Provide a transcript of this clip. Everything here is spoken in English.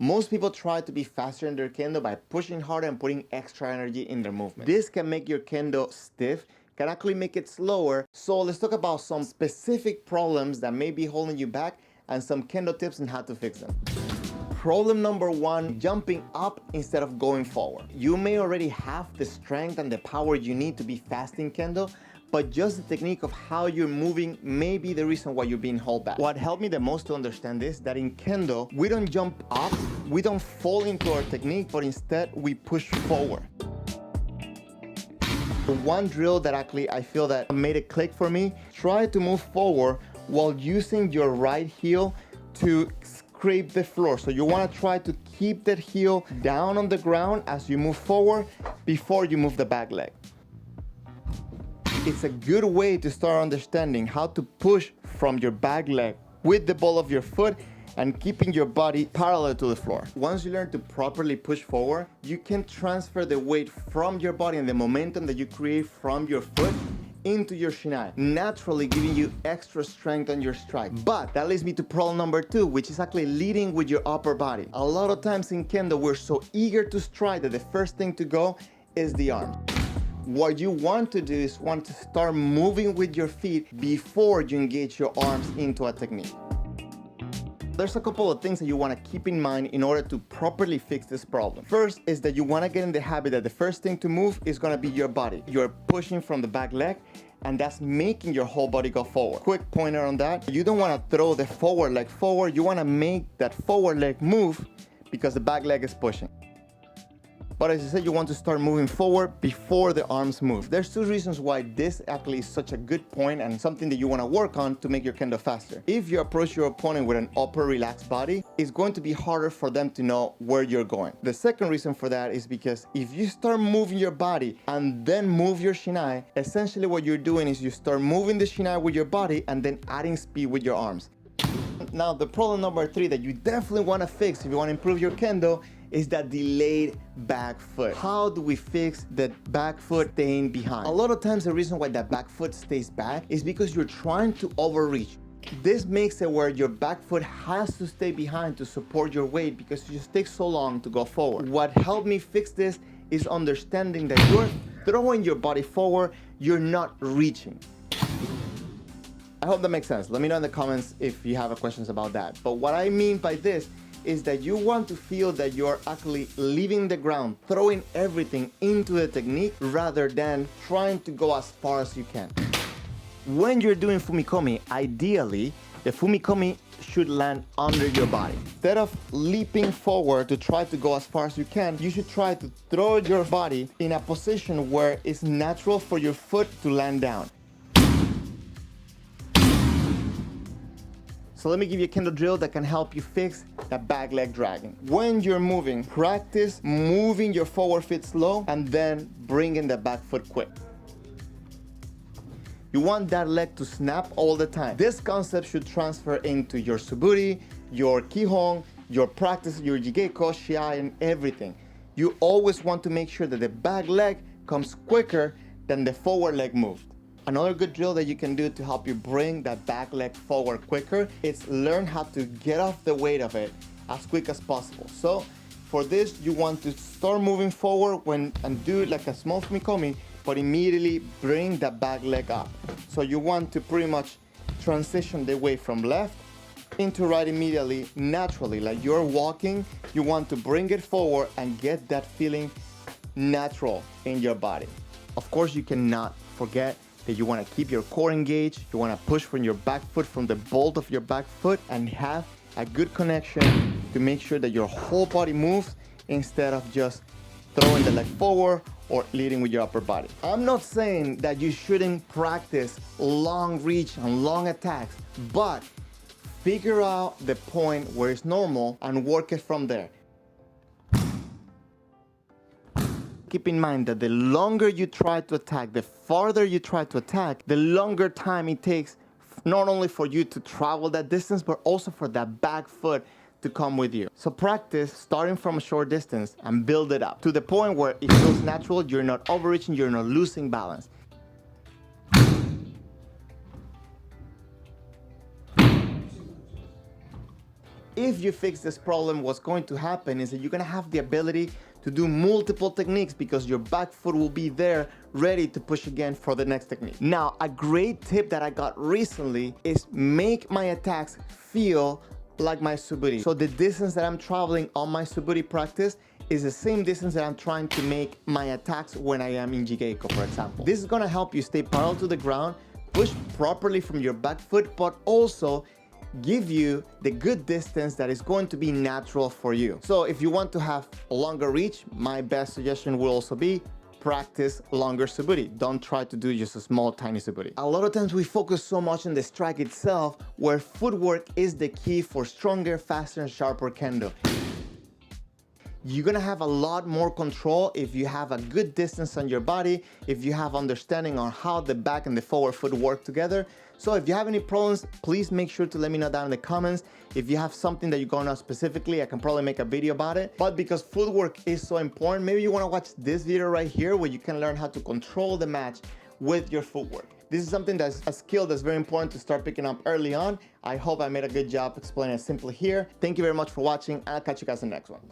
Most people try to be faster in their kendo by pushing harder and putting extra energy in their movement. This can make your kendo stiff, can actually make it slower. So let's talk about some specific problems that may be holding you back and some kendo tips on how to fix them. Problem number one, jumping up instead of going forward. You may already have the strength and the power you need to be fast in kendo, but just the technique of how you're moving may be the reason why you're being held back. What helped me the most to understand this, that in kendo, we don't jump up, we don't fall into our technique, but instead we push forward. The one drill that actually I feel that made it click for me, try to move forward while using your right heel to scrape the floor. So you want to try to keep that heel down on the ground as you move forward before you move the back leg. It's a good way to start understanding how to push from your back leg with the ball of your foot and keeping your body parallel to the floor. Once you learn to properly push forward, you can transfer the weight from your body and the momentum that you create from your foot into your shinai, naturally giving you extra strength on your strike. But that leads me to problem number two, which is actually leading with your upper body. A lot of times in kendo, we're so eager to strike that the first thing to go is the arms. What you want to do is to start moving with your feet before you engage your arms into a technique. There's a couple of things that you want to keep in mind in order to properly fix this problem. First is that you want to get in the habit that the first thing to move is going to be your body. You're pushing from the back leg, and that's making your whole body go forward. Quick pointer on that, you don't want to throw the forward leg forward, you want to make that forward leg move because the back leg is pushing. But as I said, you want to start moving forward before the arms move. There's two reasons why this actually is such a good point and something that you want to work on to make your kendo faster. If you approach your opponent with an upper relaxed body, it's going to be harder for them to know where you're going. The second reason for that is because if you start moving your body and then move your shinai, essentially what you're doing is you start moving the shinai with your body and then adding speed with your arms. Now, the problem number three that you definitely want to fix if you want to improve your kendo is that delayed back foot. How do we fix that back foot staying behind? A lot of times the reason why that back foot stays back is because you're trying to overreach. This makes it where your back foot has to stay behind to support your weight because it just takes so long to go forward. What helped me fix this is understanding that you're throwing your body forward, you're not reaching. I hope that makes sense. Let me know in the comments if you have questions about that. But what I mean by this is that you want to feel that you're actually leaving the ground, throwing everything into the technique rather than trying to go as far as you can. When you're doing Fumikomi, ideally, the Fumikomi should land under your body. Instead of leaping forward to try to go as far as you can, you should try to throw your body in a position where it's natural for your foot to land down. So let me give you a kendo drill that can help you fix that back leg dragging. When you're moving, practice moving your forward foot slow and then bringing the back foot quick. You want that leg to snap all the time. This concept should transfer into your suburi, your kihon, your practice, your jigeko, shiai, and everything. You always want to make sure that the back leg comes quicker than the forward leg moves. Another good drill that you can do to help you bring that back leg forward quicker is learn how to get off the weight of it as quick as possible. So for this, you want to start moving forward and do like a small Fumikomi, but immediately bring that back leg up. So you want to pretty much transition the weight from left into right immediately, naturally, like you're walking. You want to bring it forward and get that feeling natural in your body. Of course, you cannot forget that you want to keep your core engaged. You want to push from your back foot, from the bolt of your back foot, and have a good connection to make sure that your whole body moves instead of just throwing the leg forward or leading with your upper body. I'm not saying that you shouldn't practice long reach and long attacks, but figure out the point where it's normal and work it from there. Keep in mind that the longer you try to attack, the farther you try to attack, the longer time it takes not only for you to travel that distance, but also for that back foot to come with you. So practice starting from a short distance and build it up to the point where it feels natural, you're not overreaching, you're not losing balance. if you fix this problem, what's going to happen is that you're gonna have the ability to do multiple techniques because your back foot will be there ready to push again for the next technique. Now, a great tip that I got recently is make my attacks feel like my suburi. So the distance that I'm traveling on my suburi practice is the same distance that I'm trying to make my attacks when I am in Jigeiko, for example. This is gonna help you stay parallel to the ground, push properly from your back foot, but also give you the good distance that is going to be natural for you. So if you want to have a longer reach, my best suggestion will also be practice longer suburi. Don't try to do just a small, tiny suburi. A lot of times we focus so much on the strike itself, where footwork is the key for stronger, faster, and sharper kendo. You're gonna have a lot more control if you have a good distance on your body, if you have understanding on how the back and the forward foot work together. So if you have any problems, please make sure to let me know down in the comments. If you have something that you're going on specifically, I can probably make a video about it. But because footwork is so important, maybe you wanna watch this video right here where you can learn how to control the match with your footwork. This is something that's a skill that's very important to start picking up early on. I hope I made a good job explaining it simply here. Thank you very much for watching, and I'll catch you guys in the next one.